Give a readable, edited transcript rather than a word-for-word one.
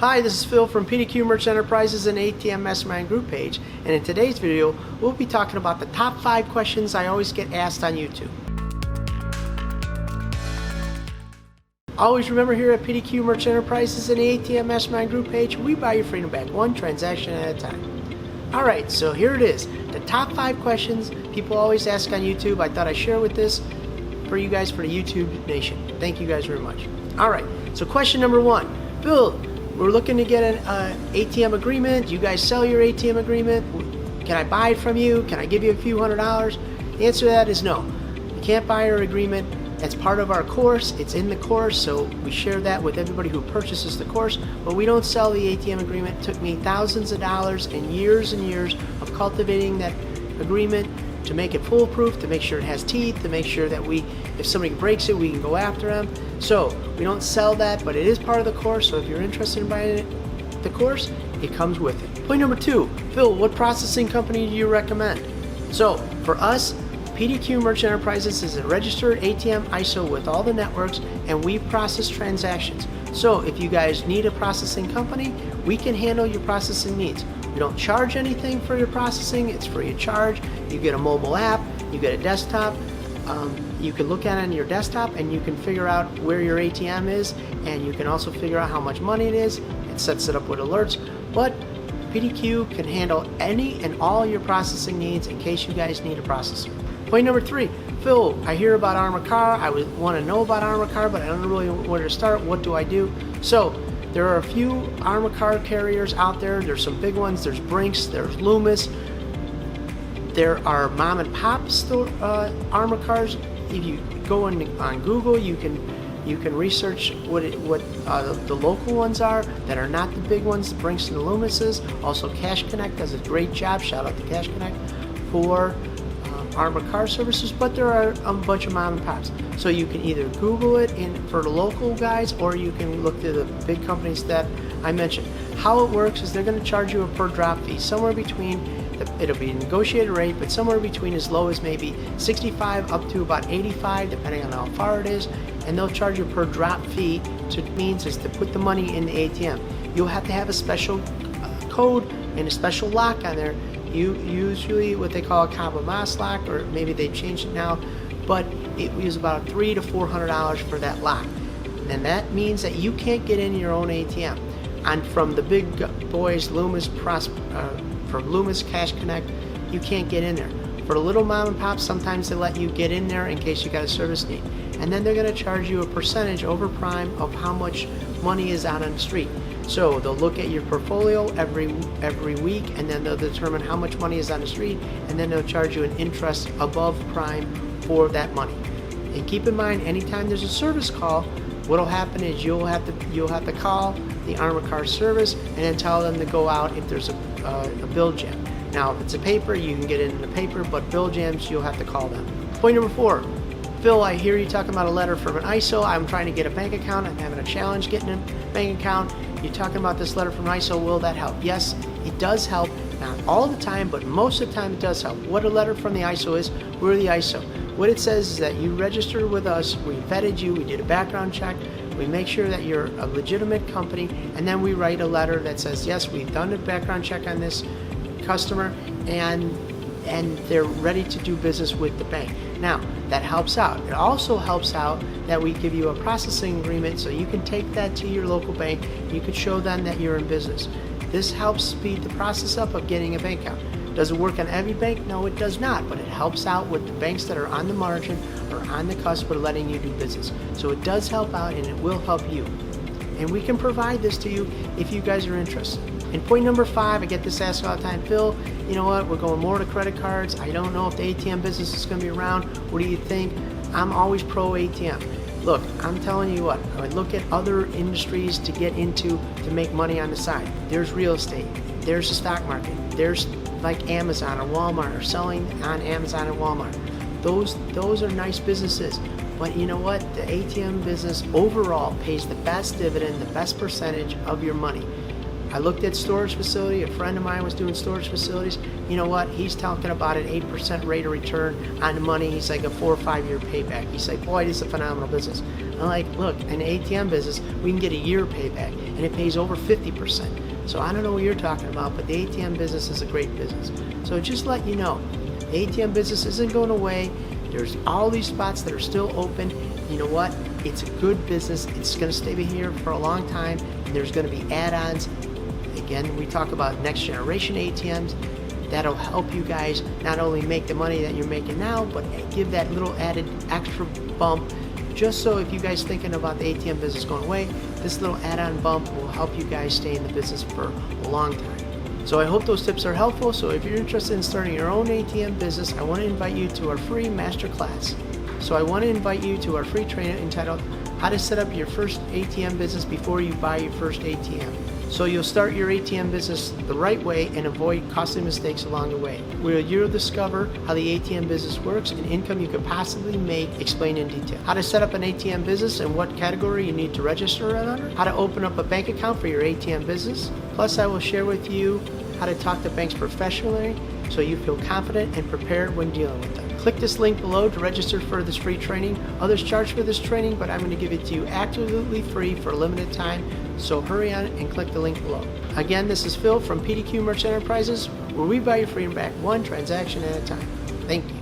Hi, this is Phil from PDQ Merchant Enterprises and ATM Mastermind Group page, and in today's video we'll be talking about the top 5 questions I always get asked on YouTube. Always remember, here at PDQ Merchant Enterprises and the ATM Mastermind Group page, we buy your freedom back one transaction at a time. Alright, so here it is, the top 5 questions people always ask on YouTube. I thought I'd share with this for you guys, for the YouTube Nation. Thank you guys very much. Alright, so question number 1. Phil, we're looking to get an ATM agreement. You guys sell your ATM agreement. Can I buy it from you? Can I give you a few $100s? The answer to that is no. You can't buy our agreement. That's part of our course. It's in the course, so we share that with everybody who purchases the course, but we don't sell the ATM agreement. It took me thousands of dollars and years of cultivating that agreement to make it foolproof, to make sure it has teeth, to make sure that if somebody breaks it, we can go after them. So we don't sell that, but it is part of the course, so if you're interested in buying the course, it comes with it. Point number 2, Phil, what processing company do you recommend? So for us, PDQ Merchant Enterprises is a registered ATM ISO with all the networks, and we process transactions. So if you guys need a processing company, we can handle your processing needs. We don't charge anything for your processing. It's free of charge. You get a mobile app, you get a desktop. You can look at it on your desktop and you can figure out where your ATM is, and you can also figure out how much money it is. It sets it up with alerts. But PDQ can handle any and all your processing needs in case you guys need a processor. Point number 3, Phil, I hear about Armour Car. I want to know about Armour Car, but I don't really know where to start. What do I do? So there are a few Armour Car carriers out there. There's some big ones. There's Brinks, there's Loomis. There are mom and pop store Armour Cars. If you go on Google, you can research what the local ones are that are not the big ones, the Brinks and the Loomises. Also, Cash Connect does a great job. Shout out to Cash Connect for Armour Car services, but there are a bunch of mom and pops. So you can either Google it for the local guys, or you can look to the big companies that I mentioned. How it works is they're going to charge you a per drop fee, somewhere between, it'll be a negotiated rate, but somewhere between as low as maybe 65 up to about 85, depending on how far it is, and they'll charge you a per drop fee. So it means is to put the money in the ATM. You'll have to have a special code and a special lock on there. Usually what they call a Cabo Mas lock, or maybe they changed it now, but it was about $300 to $400 for that lock. And that means that you can't get in your own ATM. And from the big boys, Loomis, from Loomis, Cash Connect, you can't get in there. For the little mom and pops, sometimes they let you get in there in case you got a service need. And then they're going to charge you a percentage over prime of how much money is out on the street. So they'll look at your portfolio every week, and then they'll determine how much money is on the street, and then they'll charge you an interest above prime for that money. And keep in mind, anytime there's a service call, what'll happen is you'll have to call the Armour Car service and then tell them to go out if there's a bill jam. Now, if it's a paper, you can get it in the paper, but bill jams, you'll have to call them. Point number 4. Phil, I hear you talking about a letter from an ISO. I'm trying to get a bank account. I'm having a challenge getting a bank account. You're talking about this letter from ISO. Will that help? Yes, it does help. Not all the time, but most of the time it does help. What a letter from the ISO is, we're the ISO. What it says is that you registered with us, we vetted you, we did a background check, we make sure that you're a legitimate company, and then we write a letter that says, yes, we've done a background check on this customer, and they're ready to do business with the bank. Now, that helps out. It also helps out that we give you a processing agreement, so you can take that to your local bank. You can show them that you're in business. This helps speed the process up of getting a bank account. Does it work on every bank? No, it does not, but it helps out with the banks that are on the margin or on the cusp of letting you do business. So it does help out, and it will help you. And we can provide this to you if you guys are interested. And point number 5, I get this asked all the time, Phil, you know what, we're going more to credit cards. I don't know if the ATM business is going to be around. What do you think? I'm always pro ATM. Look, I'm telling you what, I would look at other industries to get into to make money on the side. There's real estate, there's the stock market, there's like Amazon or Walmart, or selling on Amazon and Walmart. Those are nice businesses. But you know what? The ATM business overall pays the best dividend, the best percentage of your money. I looked at storage facility. A friend of mine was doing storage facilities. You know what? He's talking about an 8% rate of return on the money. He's like a 4 or 5 year payback. He's like, boy, this is a phenomenal business. I'm like, look, in the ATM business, we can get a year payback, and it pays over 50%. So I don't know what you're talking about, but the ATM business is a great business. So just let you know, the ATM business isn't going away. There's all these spots that are still open. You know what? It's a good business. It's going to stay here for a long time. And there's going to be add-ons. Again, we talk about next generation ATMs. That'll help you guys not only make the money that you're making now, but give that little added extra bump. Just so if you guys thinking about the ATM business going away, this little add-on bump will help you guys stay in the business for a long time. So I hope those tips are helpful. So if you're interested in starting your own ATM business, I want to invite you to our free masterclass. So I want to invite you to our free training entitled How to Set Up Your First ATM Business Before You Buy Your First ATM. So you'll start your ATM business the right way and avoid costly mistakes along the way, where you'll discover how the ATM business works and income you could possibly make explained in detail. How to set up an ATM business and what category you need to register it under. How to open up a bank account for your ATM business. Plus I will share with you how to talk to banks professionally so you feel confident and prepared when dealing with them. Click this link below to register for this free training. Others charge for this training, but I'm going to give it to you absolutely free for a limited time. So hurry on and click the link below. Again, this is Phil from PDQ Merchant Enterprises, where we buy your freedom back one transaction at a time. Thank you.